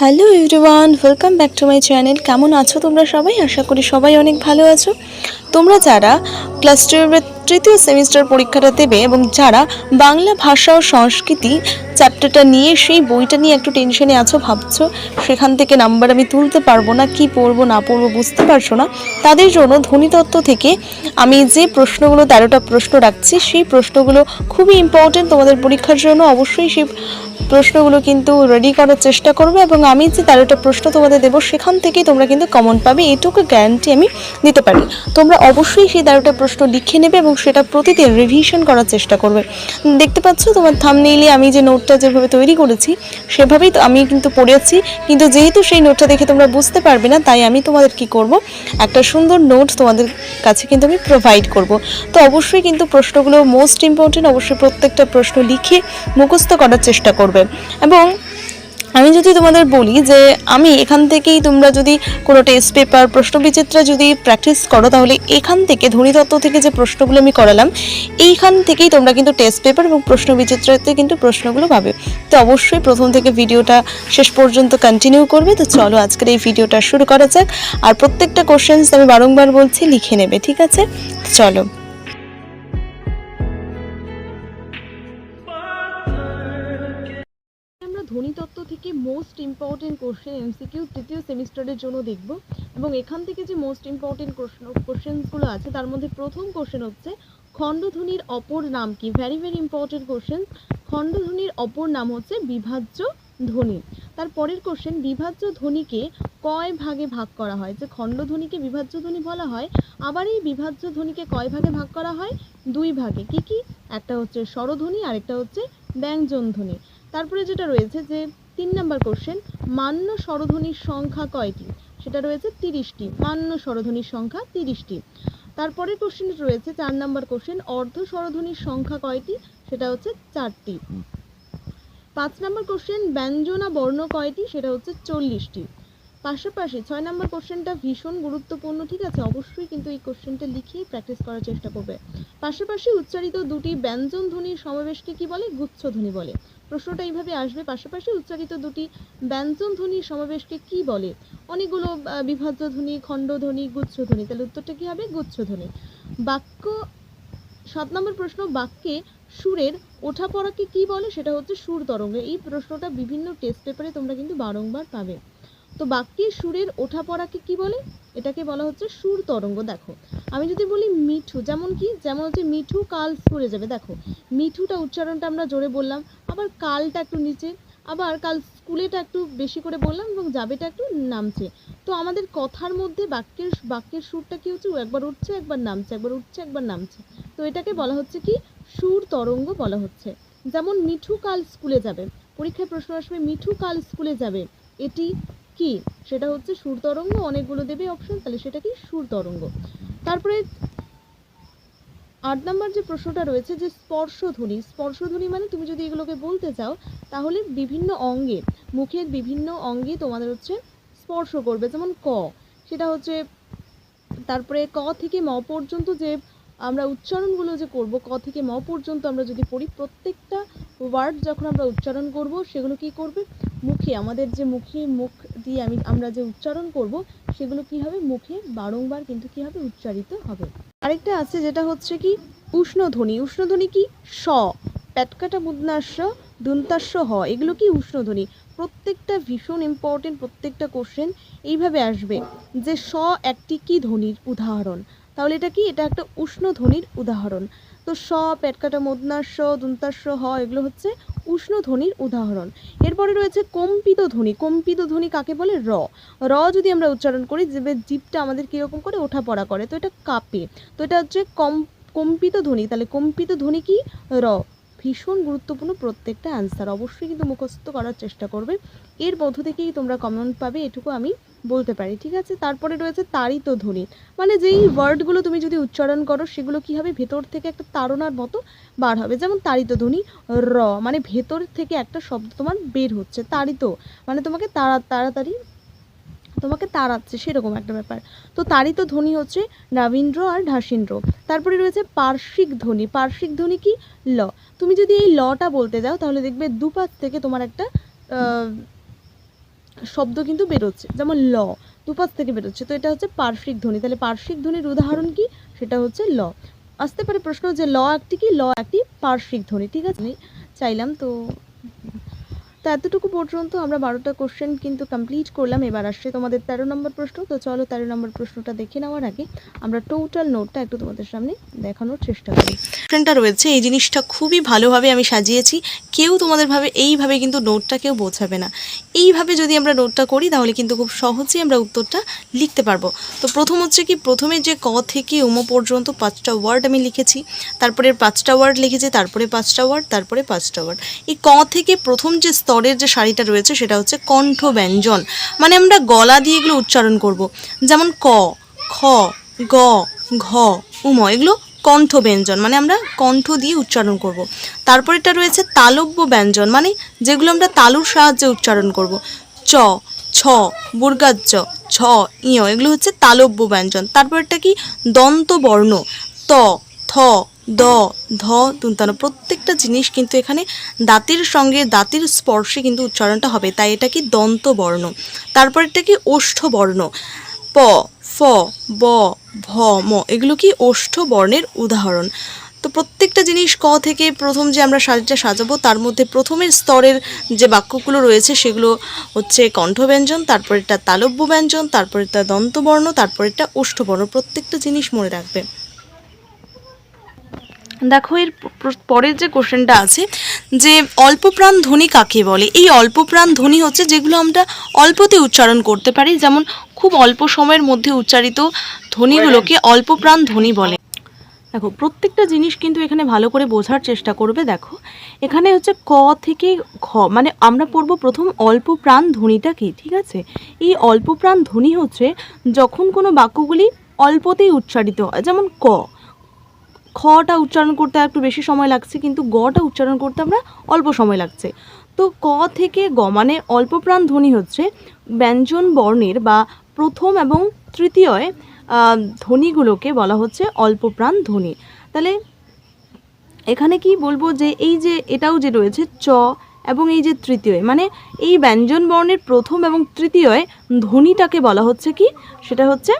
Hello everyone, welcome back to my channel. কেমন আছো তোমরা সবাই? আশা করি সবাই অনেক ভালো আছো। তোমরা যারা ক্লাস 12-এর তৃতীয় সেমিস্টার পরীক্ষাটা দেবে এবং যারা বাংলা ভাষা ও সংস্কৃতি চ্যাপ্টারটা নিয়ে সেই বইটা নিয়ে একটু টেনশনে আছো, ভাবছো সেখান থেকে নাম্বার আমি তুলতে পারবো না, কি পড়বো না পড়বো বুঝতে পারছো না, তাদের জন্য ধ্বনিতত্ত্ব থেকে আমি যে প্রশ্নগুলো 13টা প্রশ্ন রাখছি সেই প্রশ্নগুলো খুবই ইম্পর্টেন্ট তোমাদের পরীক্ষার জন্য। অবশ্যই সেই প্রশ্নগুলো কিন্তু রেডি করার চেষ্টা করবে এবং আমি যে 13টা প্রশ্ন তোমাদের দেবো সেখান থেকেই তোমরা কিন্তু কমন পাবে, এটুকু গ্যারান্টি আমি দিতে পারি। তোমরা অবশ্যই সেই 13টা প্রশ্ন লিখে নেবে এবং সেটা প্রতিদিন রিভিশন করার চেষ্টা করবে। দেখতে পাচ্ছ তোমার থাম্বনেইলে আমি যে নোটটা যেভাবে তৈরি করেছি সেভাবেই তো আমি কিন্তু পড়েছি, কিন্তু যেহেতু সেই নোটটা দেখে তোমরা বুঝতে পারবে না, তাই আমি তোমাদের কি করব, একটা সুন্দর নোট তোমাদের কাছে কিন্তু আমি প্রোভাইড করব। তো অবশ্যই কিন্তু প্রশ্নগুলো মোস্ট ইম্পর্টেন্ট, অবশ্যই প্রত্যেকটা প্রশ্ন লিখে মুখস্থ করার চেষ্টা করবে। এবং আমি যদি তোমাদের বলি যে আমি এখান থেকেই তোমরা যদি কোনো টেস্ট পেপার প্রশ্নবিচিত্রা যদি প্র্যাকটিস করো, তাহলে এখান থেকে ধ্বনিতত্ত্ব থেকে যে প্রশ্নগুলো আমি করালাম এইখান থেকেই তোমরা কিন্তু টেস্ট পেপার এবং প্রশ্নবিচিত্রাতে কিন্তু প্রশ্নগুলো পাবে। তো অবশ্যই প্রথম থেকে ভিডিওটা শেষ পর্যন্ত কন্টিনিউ করবে। তো চলো আজকের এই ভিডিওটা শুরু করা যাক। আর প্রত্যেকটা কোশ্চেন্স আমি বারংবার বলছি লিখে নেবে, ঠিক আছে? চলো। আমরা ধ্বনিতত্ত্ব থেকে মোস্ট ইম্পর্টেন্ট কোশ্চেন এমসিকিউ তৃতীয় সেমিস্টারের জন্য দেখব এবং এখান থেকে যে মোস্ট ইম্পর্টেন্ট কোশ্চেনগুলো আছে তার মধ্যে প্রথম কোশ্চেন হচ্ছে খণ্ডধ্বনির অপর নাম কি? Very very important question. খণ্ডধ্বনির অপর নাম হচ্ছে বিভাজ্য ধ্বনি। তার পরের কোশ্চেন, বিভাজ্য ধ্বনিকে কয় ভাগে ভাগ করা হয়? যে খণ্ডধ্বনিকে বিভাজ্য ধ্বনি বলা হয়, আবার এই বিভাজ্য ধ্বনিকে কয় ভাগে ভাগ করা হয়? দুই ভাগে। কি কি? একটা হচ্ছে স্বরধ্বনি আর একটা হচ্ছে ব্যঞ্জন ধ্বনি। তারপরে যেটা রয়েছে যে 3 নম্বর কোশ্চেন, মান্য স্বরধ্বনির সংখ্যা কয়টি? সেটা রয়েছে 30টি। মান্য স্বরধ্বনির সংখ্যা 30টি। তারপরে কোশ্চেন রয়েছে 4 নম্বর কোশ্চেন, অর্ধ স্বরধ্বনির সংখ্যা কয়টি? সেটা হচ্ছে 4টি। 5 নম্বর কোশ্চেন, ব্যঞ্জনা বর্ণ কয়টি? সেটা হচ্ছে 40টি। পাশাপাশি 6 নম্বর কোশ্চেনটা ভীষণ গুরুত্বপূর্ণ, ঠিক আছে? অবশ্যই কিন্তু এই কোশ্চেনটা লিখেই প্র্যাকটিস করার চেষ্টা করবে। পাশাপাশি উচ্চারিত দুটি ব্যঞ্জন ধ্বনির সমাবেশকে কি বলে? গুচ্ছধ্বনি বলে। প্রশ্নটা এইভাবে আসবে, পাশাপাশি উচ্চারিত দুটি ব্যঞ্জন ধ্বনির সমাবেশকে কি বলে? অনেকগুলো বিভাজ্য ধ্বনি, খণ্ডধ্বনি, গুচ্ছধ্বনি, তাহলে উত্তরটা কি হবে? গুচ্ছধ্বনি। বাক্য 7 নম্বর প্রশ্ন, বাক্যে সুরের ওঠা পড়াকে কি বলে? সেটা হচ্ছে সুর তরঙ্গ। এই প্রশ্নটা বিভিন্ন টেস্ট পেপারে তোমরা কিন্তু বারংবার পাবে। তো বাক্যে সুরের ওঠা পড়াকে কি বলে? এটাকে বলা হচ্ছে সুর তরঙ্গ। দেখো আমি যদি বলি মিঠু, যেমন কি? যেমন হচ্ছে মিঠু কাল স্কুলে যাবে। দেখো মিঠুটা উচ্চারণটা আমরা জোরে বললাম, আবার কালটা একটু নিচে, আবার কাল স্কুলেটা একটু বেশি করে বললাম এবং যাবেটা একটু নামছে। তো আমাদের কথার মধ্যে বাক্যের সুরটা কি হচ্ছে? একবার উঠছে একবার নামছে, একবার উঠছে একবার নামছে। তো এটাকে বলা হচ্ছে কি? সুর তরঙ্গ বলা হচ্ছে। যেমন মিঠু কাল স্কুলে যাবে, পরীক্ষায় প্রশ্ন আসবে মিঠু কাল স্কুলে যাবে, এটি কি? সেটা হচ্ছে সুর তরঙ্গ। অনেকগুলো দেবে অপশন, তাহলে সেটা কি? সুর তরঙ্গ। তারপরে 8 নম্বর যে প্রশ্নটা রয়েছে যে স্পর্শধ্বনি। স্পর্শধ্বনি মানে তুমি যদি এগুলোকে বলতে চাও তাহলে বিভিন্ন অঙ্গে, মুখের বিভিন্ন অঙ্গে তোমাদের হচ্ছে স্পর্শ করবে। যেমন ক, সেটা হচ্ছে, তারপরে ক থেকে ম পর্যন্ত যে আমরা উচ্চারণগুলো যে করব, ক থেকে ম পর্যন্ত আমরা যদি পড়ি, প্রত্যেকটা ওয়ার্ড যখন আমরা উচ্চারণ করব সেগুলো কি করবে? মুখে, আমাদের যে মুখ দিয়ে আমরা যে উচ্চারণ করব সেগুলো কি হবে? মুখে বারংবার কিন্তু কি হবে? উচ্চারিত হবে। আরেকটা আছে যেটা হচ্ছে কি? উষ্ণধ্বনি। উষ্ণধ্বনি কি? স, প্যাটকাটা মুদনাস্য, দন্তাস্য হ, এগুলো কি? উষ্ণধ্বনি। প্রত্যেকটা ভীষণ ইম্পর্টেন্ট, প্রত্যেকটা কোশ্চেন এইভাবে আসবে যে স একটি কি ধ্বনির উদাহরণ? তাহলে এটা কি? এটা একটা উষ্ণ ধ্বনির উদাহরণ। তো স, পেটকাটা মধ্যাস্য, দন্তাস্য হ, এগুলো হচ্ছে উষ্ণ ধ্বনির উদাহরণ। এরপরে রয়েছে কম্পিত ধ্বনি। কম্পিত ধ্বনি কাকে বলে? র। র যদি আমরা উচ্চারণ করি, যে জিভটা আমাদের কীরকম করে? ওঠাপড়া করে, তো এটা কাঁপে। তো এটা হচ্ছে কম্পিত ধ্বনি। তাহলে কম্পিত ধ্বনি কি? র। ভীষণ গুরুত্বপূর্ণ প্রত্যেকটা অ্যান্সার, অবশ্যই কিন্তু মুখস্থ করার চেষ্টা করবে। এর মধ্য থেকেই তোমরা কমেন্ট পাবে, এটুকু আমি বলতে পারি, ঠিক আছে? তারপরে রয়েছে তাড়িত ধ্বনি, মানে যেই ওয়ার্ডগুলো তুমি যদি উচ্চারণ করো সেগুলো কি হবে? ভেতর থেকে একটা তাড়নার মতো বার হবে। যেমন তাড়িত ধ্বনি র, মানে ভেতর থেকে একটা শব্দ তোমার বের হচ্ছে। তাড়িত মানে তোমাকে তাড়াতাড়ি তোমাকে তাড়াচ্ছে, সেরকম একটা ব্যাপার। তো তাড়িত ধ্বনি হচ্ছে নাবীন্দ্র আর ঢাসীন্দ্র। তারপরে রয়েছে পার্শ্বিক ধ্বনি। পার্শ্বিক ধ্বনি কি? ল। তুমি যদি এই লটা বলতে যাও তাহলে দেখবে দুপাশ থেকে তোমার একটা শব্দ কিন্তু বেরোচ্ছে, যেমন ল দুপাশ থেকে বেরোচ্ছে, তো এটা হচ্ছে পার্শ্বিক ধ্বনি। তাহলে পার্শ্বিক ধ্বনির উদাহরণ কি? সেটা হচ্ছে ল। আসতে পারে প্রশ্ন যে ল একটি কি? ল একটি পার্শ্বিক ধ্বনি, ঠিক আছে, চাইলাম তো। তো এতটুকু পর্যন্ত আমরা 12টা কোশ্চেন কিন্তু কমপ্লিট করলাম। এবার আসছে তোমাদের 13 নম্বর প্রশ্ন। তো চলো 13 নম্বর প্রশ্নটা দেখে নেওয়ার আগে আমরা টোটাল নোটটা একটু তোমাদের সামনে দেখানোর চেষ্টা করি। কোশ্চেনটা রয়েছে এই জিনিসটা খুবই ভালোভাবে আমি সাজিয়েছি, কেউ তোমাদের এইভাবে কিন্তু নোটটা কেউ বোঝাবে না। এইভাবে যদি আমরা নোটটা করি তাহলে কিন্তু খুব সহজেই আমরা উত্তরটা লিখতে পারবো। তো প্রথম হচ্ছে কি, প্রথমে যে ক থেকে উম পর্যন্ত 5টা ওয়ার্ড আমি লিখেছি, তারপরে 5টা ওয়ার্ড লিখেছি, তারপরে 5টা ওয়ার্ড, তারপরে 5টা ওয়ার্ড। এই ক থেকে প্রথম যে স্তরের যে সারিটা রয়েছে সেটা হচ্ছে কণ্ঠ ব্যঞ্জন, মানে আমরা গলা দিয়ে এগুলো উচ্চারণ করব। যেমন ক, খ, গ, ঘ, উম, এগুলো কণ্ঠ ব্যঞ্জন, মানে আমরা কণ্ঠ দিয়ে উচ্চারণ করব। তারপরেটা রয়েছে তালব্য ব্যঞ্জন, মানে যেগুলো আমরা তালুর সাহায্যে উচ্চারণ করব। চ, ছ, বর্গাজ্জ, ছ, ইয়, এগুলো হচ্ছে তালব্য ব্যঞ্জন। তারপরটা কি? দন্ত বর্ণ, ত, থ, দ, ধ, দন্তানো। প্রত্যেকটা জিনিস কিন্তু এখানে দাঁতের সঙ্গে দাঁতের স্পর্শে কিন্তু উচ্চারণটা হবে, তাই এটা কি? দন্ত বর্ণ। তারপরটা কি? ওষ্ঠ বর্ণ, প, ফ, ব, ভ, ম, এগুলো কি? ওষ্ঠ বর্ণের উদাহরণ। তো প্রত্যেকটা জিনিস ক থেকে প্রথম যে আমরা সারিটা সাজাবো তার মধ্যে প্রথমের স্তরের যে বাক্যগুলো রয়েছে সেগুলো হচ্ছে কণ্ঠব্যঞ্জন, তারপরেরটা তালব্য ব্যঞ্জন, তারপরেরটা দন্তবর্ণ, তারপরেরটা ওষ্ঠবর্ণ। প্রত্যেকটা জিনিস মনে রাখবে। দেখো এর পরের যে কোশ্চেনটা আছে যে অল্পপ্রাণ ধ্বনি কাকে বলে। এই অল্পপ্রাণ ধ্বনি হচ্ছে যেগুলো আমরা অল্পতে উচ্চারণ করতে পারি, যেমন খুব অল্প সময়ের মধ্যে উচ্চারিত ধ্বনিগুলোকে অল্পপ্রাণ ধ্বনি বলে। দেখো প্রত্যেকটা জিনিস কিন্তু এখানে ভালো করে বোঝার চেষ্টা করবে। দেখো এখানে হচ্ছে ক থেকে খ, মানে আমরা পড়বো প্রথম অল্প প্রাণ ধ্বনিটা কি, ঠিক আছে। এই অল্প প্রাণ ধ্বনি হচ্ছে যখন কোনো বাক্যগুলি অল্পতেই উচ্চারিত হয়, যেমন ক, খটা উচ্চারণ করতে একটু বেশি সময় লাগছে, কিন্তু গটা উচ্চারণ করতে আমরা অল্প সময় লাগছে। তো ক থেকে গ মানে অল্প প্রাণ ধ্বনি হচ্ছে ব্যঞ্জন বর্ণের বা প্রথম এবং তৃতীয় ধ্বনিগুলোকে বলা হচ্ছে অল্পপ্রাণ ধ্বনি। তাহলে এখানে কি বলবো যে এই যে এটাও যে রয়েছে চ এবং এই যে তৃতীয়, মানে এই ব্যঞ্জন বর্ণের প্রথম এবং তৃতীয় ধ্বনিটাকে বলা হচ্ছে কি? সেটা হচ্ছে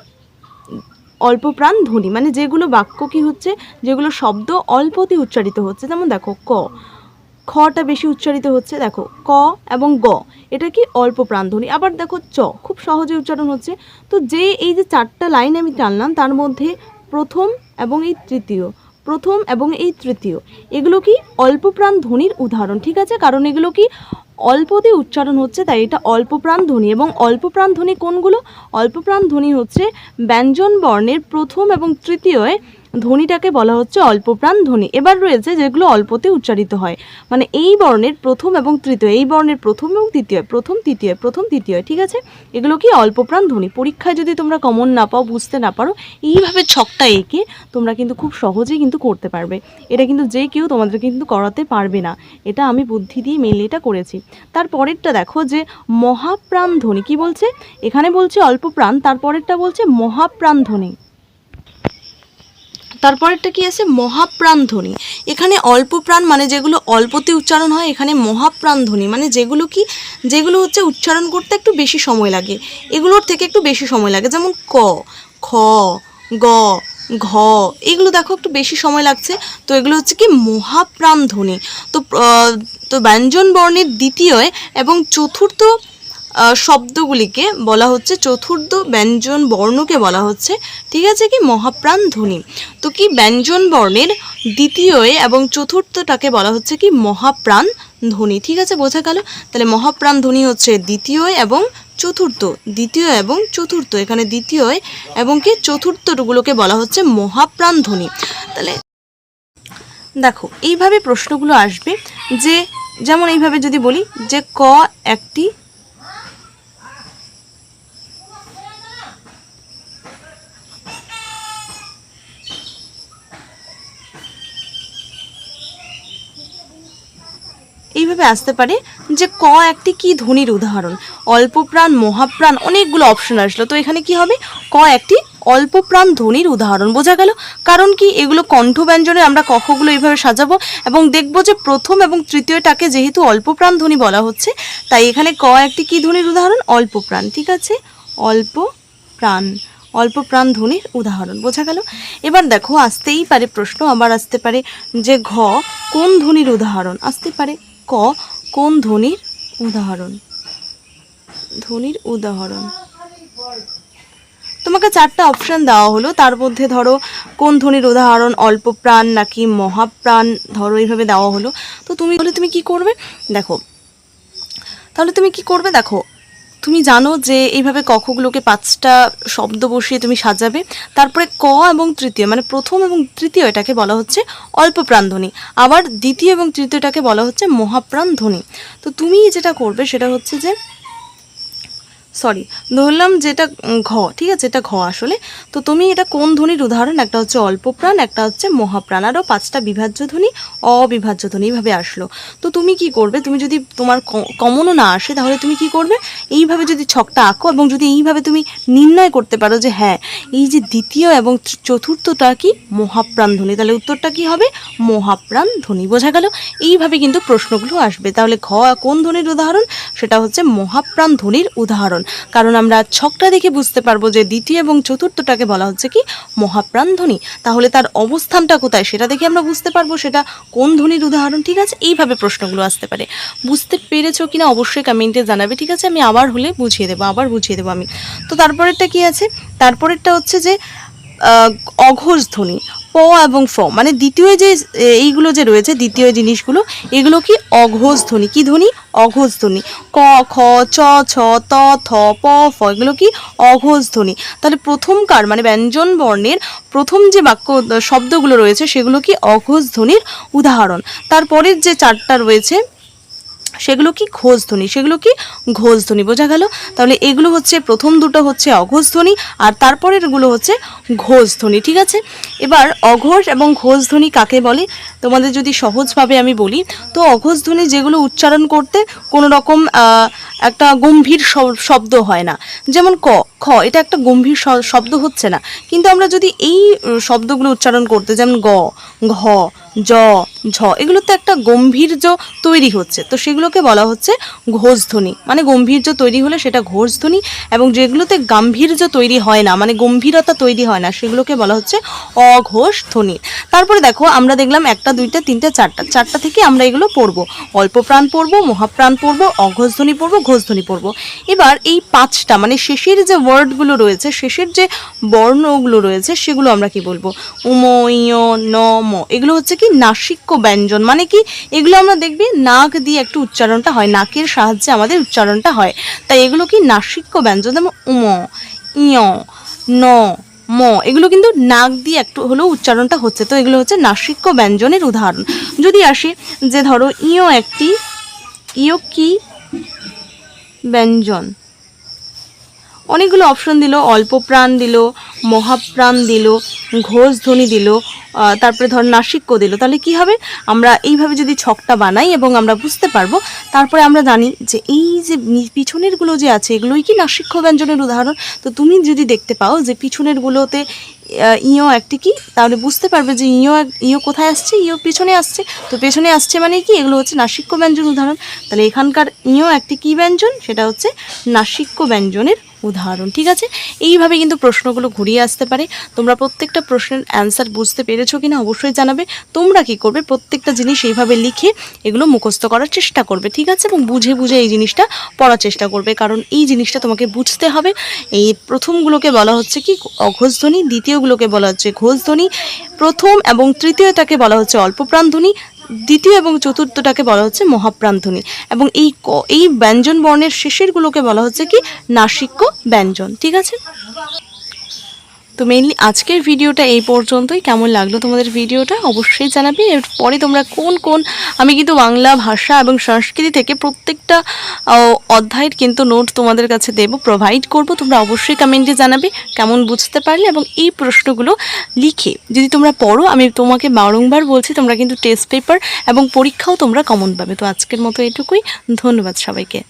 অল্পপ্রাণ ধ্বনি, মানে যেগুলো বাক্য কি হচ্ছে, যেগুলো শব্দ অল্পতে উচ্চারিত হচ্ছে। যেমন দেখো ক, খটা বেশি উচ্চারিত হচ্ছে, দেখো ক এবং গ, এটা কি? অল্প প্রাণধ্বনি। আবার দেখো চ, খুব সহজে উচ্চারণ হচ্ছে। তো যে এই যে 4টা লাইন আমি টানলাম তার মধ্যে প্রথম এবং এই তৃতীয়, প্রথম এবং এই তৃতীয়, এগুলো কি? অল্প প্রাণ ধ্বনির উদাহরণ, ঠিক আছে, কারণ এগুলো কি? অল্পতে উচ্চারণ হচ্ছে, তাই এটা অল্প প্রাণ ধ্বনি। এবং অল্প প্রাণ ধ্বনি কোনগুলো? অল্প প্রাণ ধ্বনি হচ্ছে ব্যঞ্জন বর্ণের প্রথম এবং তৃতীয় ধ্বনিটাকে বলা হচ্ছে অল্পপ্রাণ ধ্বনি। এবার রয়েছে যেগুলো অল্পতে উচ্চারিত হয়, মানে এই বর্ণের প্রথম এবং তৃতীয়, এই বর্ণের প্রথম এবং তৃতীয়, প্রথম তৃতীয়, প্রথম তৃতীয়, ঠিক আছে, এগুলো কি? অল্পপ্রাণ ধ্বনি। পরীক্ষায় যদি তোমরা কমন না পাও, বুঝতে না পারো, এইভাবে ছকটা এঁকে তোমরা কিন্তু খুব সহজেই কিন্তু করতে পারবে। এটা কিন্তু যে কেউ তোমাদের কিন্তু করাতে পারবে না, এটা আমি বুদ্ধি দিয়ে মেনলি এটা করেছি। তারপরেরটা দেখো যে মহাপ্রাণ ধ্বনি কি বলছে, এখানে বলছে অল্পপ্রাণ, তারপরেরটা বলছে মহাপ্রাণ ধ্বনি। তারপরেরটা কি আছে? মহাপ্রাণ ধ্বনি। এখানে অল্প প্রাণ মানে যেগুলো অল্পতে উচ্চারণ হয়, এখানে মহাপ্রাণ ধ্বনি মানে যেগুলো কি? যেগুলো হচ্ছে উচ্চারণ করতে একটু বেশি সময় লাগে, এগুলোর থেকে একটু বেশি সময় লাগে। যেমন ক, খ, গ, ঘ, এগুলো দেখো একটু বেশি সময় লাগছে, তো এগুলো হচ্ছে কি? মহাপ্রাণ ধ্বনি। তো তো ব্যঞ্জন বর্ণের দ্বিতীয় এবং চতুর্থ শব্দগুলিকে বলা হচ্ছে, চতুর্থ ব্যঞ্জন বর্ণকে বলা হচ্ছে, ঠিক আছে, কি? মহাপ্রাণ ধ্বনি। তো কি? ব্যঞ্জন বর্ণের দ্বিতীয় এবং চতুর্থটাকে বলা হচ্ছে কি? মহাপ্রাণ ধ্বনি, ঠিক আছে, বোঝা গেল। তাহলে মহাপ্রাণ ধ্বনি হচ্ছে দ্বিতীয় এবং চতুর্থ, দ্বিতীয় এবং চতুর্থ, এখানে দ্বিতীয় এবং কি চতুর্থগুলোকে বলা হচ্ছে মহাপ্রাণ ধ্বনি। তাহলে দেখো এইভাবে প্রশ্নগুলো আসবে, যে যেমন এইভাবে যদি বলি যে ক একটি, এইভাবে আসতে পারে যে ক একটি কি ধ্বনির উদাহরণ, অল্পপ্রাণ, মহাপ্রাণ, অনেকগুলো অপশন আসলো, তো এখানে কি হবে? ক একটি অল্প প্রাণ ধ্বনির উদাহরণ। বোঝা গেল? কারণ কি, এগুলো কণ্ঠ ব্যঞ্জনে আমরা কক্ষগুলো এইভাবে সাজাবো এবং দেখবো যে প্রথম এবং তৃতীয়টাকে যেহেতু অল্প প্রাণ ধ্বনি বলা হচ্ছে, তাই এখানে ক একটি কি ধ্বনির উদাহরণ? অল্প প্রাণ। ঠিক আছে, অল্প প্রাণ ধ্বনির উদাহরণ। বোঝা গেল? এবার দেখো, আসতেই পারে প্রশ্ন, আবার আসতে পারে যে ঘ কোন ধ্বনির উদাহরণ, আসতে পারে ক কোন ধ্বনির উদাহরণ। তোমাকে 4টা অপশান দেওয়া হলো, তার মধ্যে ধরো কোন ধ্বনির উদাহরণ, অল্প প্রাণ নাকি মহাপ্রাণ, ধরো এইভাবে দেওয়া হলো। তো তুমি কি করবে? দেখো তুমি জানো যে এইভাবে কক্ষগুলোকে 5টা শব্দ বসিয়ে তুমি সাজাবে, তারপরে ক এবং তৃতীয় মানে প্রথম এবং তৃতীয় এটাকে বলা হচ্ছে অল্প প্রাণ ধ্বনি, আবার দ্বিতীয় এবং তৃতীয়টাকে বলা হচ্ছে মহাপ্রাণ ধ্বনি। তো তুমি যেটা করবে সেটা হচ্ছে যে ধরলাম যেটা ঘ, ঠিক আছে, এটা ঘ আসলে। তো তুমি এটা কোন ধ্বনির উদাহরণ, একটা হচ্ছে অল্প প্রাণ, একটা হচ্ছে মহাপ্রাণ, আরও 5টা বিভাজ্য ধ্বনি, অবিভাজ্য ধ্বনি, এইভাবে আসলো। তো তুমি কি করবে, তুমি যদি তোমার কমনও না আসে তাহলে তুমি কি করবে, এইভাবে যদি ছকটা আঁকো এবং যদি এইভাবে তুমি নির্ণয় করতে পারো যে হ্যাঁ এই যে দ্বিতীয় এবং চতুর্থটা কি মহাপ্রাণ ধ্বনি, তাহলে উত্তরটা কি হবে? মহাপ্রাণ ধ্বনি। বোঝা গেল? এইভাবে কিন্তু প্রশ্নগুলো আসবে। তাহলে ঘ কোন ধ্বনির উদাহরণ, সেটা হচ্ছে মহাপ্রাণ ধ্বনির উদাহরণ, কারণ আমরা ছকটা দেখে বুঝতে পারবো যে দ্বিতীয় এবং চতুর্থটাকে বলা হচ্ছে কি মহাপ্রাণ ধ্বনি। তাহলে তার অবস্থানটা কোথায় সেটা দেখে আমরা বুঝতে পারবো সেটা কোন ধ্বনির উদাহরণ। ঠিক আছে, এইভাবে প্রশ্নগুলো আসতে পারে। বুঝতে পেরেছো কিনা অবশ্যই কমেন্টে জানাবে। ঠিক আছে, আমি আবার বুঝিয়ে দেবো আমি। তো তারপরেরটা কি আছে? তারপরেরটা হচ্ছে যে অঘোষ ধ্বনি, প এবং ফ, মানে দ্বিতীয় যে এইগুলো যে রয়েছে, দ্বিতীয় জিনিসগুলো, এগুলো কি অঘোষ ধ্বনি। কি ধ্বনি? অঘোষ ধ্বনি। ক, খ, চ, ছ, ত, থ, প, ফ, এগুলো কি অঘোষ ধ্বনি। তাহলে প্রথমকার মানে ব্যঞ্জন বর্ণের প্রথম যে বাক্য শব্দগুলো রয়েছে সেগুলো কি অঘোষ ধ্বনির উদাহরণ। তারপরের যে 4টা রয়েছে সেগুলো কি ঘোষ ধ্বনি। বোঝা গেল? তাহলে এগুলো হচ্ছে প্রথম দুটো হচ্ছে অঘোষ ধ্বনি আর তারপরের গুলো হচ্ছে ঘোষ ধ্বনি। ঠিক আছে, এবার অঘোষ এবং ঘোষ ধ্বনি কাকে বলে তোমাদের যদি সহজভাবে আমি বলি, তো অঘোষ ধ্বনি যেগুলো উচ্চারণ করতে কোনো রকম একটা গম্ভীর শব্দ হয় না, যেমন ক, খ, এটা একটা গম্ভীর শব্দ হচ্ছে না, কিন্তু আমরা যদি এই শব্দগুলো উচ্চারণ করতে, যেমন গ, ঘ, জ, ঝ, এগুলোতে একটা গম্ভীর্য তৈরি হচ্ছে, তো সেগুলোকে বলা হচ্ছে ঘোষ ধ্বনি। মানে গম্ভীর্য তৈরি হলে সেটা ঘোষ ধ্বনি, এবং যেগুলোতে গাম্ভীর্য তৈরি হয় না মানে গম্ভীরতা তৈরি হয় না সেগুলোকে বলা হচ্ছে অঘোষ ধ্বনি। তারপরে দেখো আমরা দেখলাম 1টা 2টা 3টা 4টা থেকে আমরা এগুলো পড়বো, অল্প প্রাণ পড়বো, মহাপ্রাণ পড়বো, অঘোষ ধ্বনি পড়বো, ঘোষ ধ্বনি পড়বো। এবার এই 5টা মানে শেষের যে ওয়ার্ডগুলো রয়েছে, শেষের যে বর্ণগুলো রয়েছে সেগুলো আমরা কি বলবো? উম, ইয়, ন, ম, এগুলো হচ্ছে কি নাসিক্য ব্যঞ্জন। মানে কি, এগুলো আমরা দেখবি নাক দিয়ে একটু উচ্চারণটা হয়, নাকের সাহায্যে আমাদের উচ্চারণটা হয়, তাই এগুলো কি নাসিক্য ব্যঞ্জন। যেমন উম, ইয়, ন, ম, এগুলো কিন্তু নাক দিয়ে একটু হলেও উচ্চারণটা হচ্ছে, তো এগুলো হচ্ছে নাসিক্য ব্যঞ্জনের উদাহরণ। যদি আসি যে ধরো ইয় কি ব্যঞ্জন, অনেকগুলো অপশন দিল, অল্প প্রাণ দিল, মহাপ্রাণ দিল, ঘোষ ধ্বনি দিল, তারপরে ধর নাসিক্য দিল। তাহলে কি হবে, আমরা এইভাবে যদি ছকটা বানাই এবং আমরা বুঝতে পারবো, তারপরে আমরা জানি যে এই যে পিছনেরগুলো যে আছে এগুলোই কি নাসিক্য ব্যঞ্জনের উদাহরণ। তো তুমি যদি দেখতে পাও যে পিছনেরগুলোতে ইয় একটি কি, তাহলে বুঝতে পারবে যে ইয় কোথায় আসছে, ইয় পিছনে আসছে, তো পেছনে আসছে মানে কি এগুলো হচ্ছে নাসিক্য ব্যঞ্জন উদাহরণ। তাহলে এখানকার ইয় একটি কি ব্যঞ্জন, সেটা হচ্ছে নাসিক্য ব্যঞ্জনের উদাহরণ। ঠিক আছে, এইভাবে কিন্তু প্রশ্নগুলো ঘুরিয়ে আসতে পারে। তোমরা প্রত্যেকটা প্রশ্নের অ্যান্সার বুঝতে পেরেছো কিনা অবশ্যই জানাবে। তোমরা কি করবে, প্রত্যেকটা জিনিস এইভাবে লিখে এগুলো মুখস্থ করার চেষ্টা করবে। ঠিক আছে, এবং বুঝে বুঝে এই জিনিসটা পড়ার চেষ্টা করবে, কারণ এই জিনিসটা তোমাকে বুঝতে হবে। এই প্রথমগুলোকে বলা হচ্ছে কি অঘোষ ধ্বনি, দ্বিতীয়গুলোকে বলা হচ্ছে ঘোষ ধ্বনি, প্রথম এবং তৃতীয়টাকে বলা হচ্ছে অল্প প্রাণ ধ্বনি, দ্বিতীয় এবং চতুর্থটাকে বলা হচ্ছে মহাপ্রাণ ধ্বনি, এবং এই ব্যঞ্জন বর্ণের শেষেরগুলোকে বলা হচ্ছে কি নাসিক্য ব্যঞ্জন। ঠিক আছে, তো মেইনলি আজকের ভিডিওটা এই পর্যন্তই। কেমন লাগলো তোমাদের ভিডিওটা অবশ্যই জানাবে। এরপরে তোমরা কোন আমি কিন্তু বাংলা ভাষা এবং সংস্কৃতি থেকে প্রত্যেকটা অধ্যায়ের কিন্তু নোট তোমাদের কাছে প্রোভাইড করব। তোমরা অবশ্যই কমেন্টে জানাবে কেমন বুঝতে পারলে, এবং এই প্রশ্নগুলো লিখে যদি তোমরা পড়ো, আমি তোমাকে বারংবার বলছি তোমরা কিন্তু টেস্ট পেপার এবং পরীক্ষাও তোমরা কমন পাবে। তো আজকের মতো এটুকুই, ধন্যবাদ সবাইকে।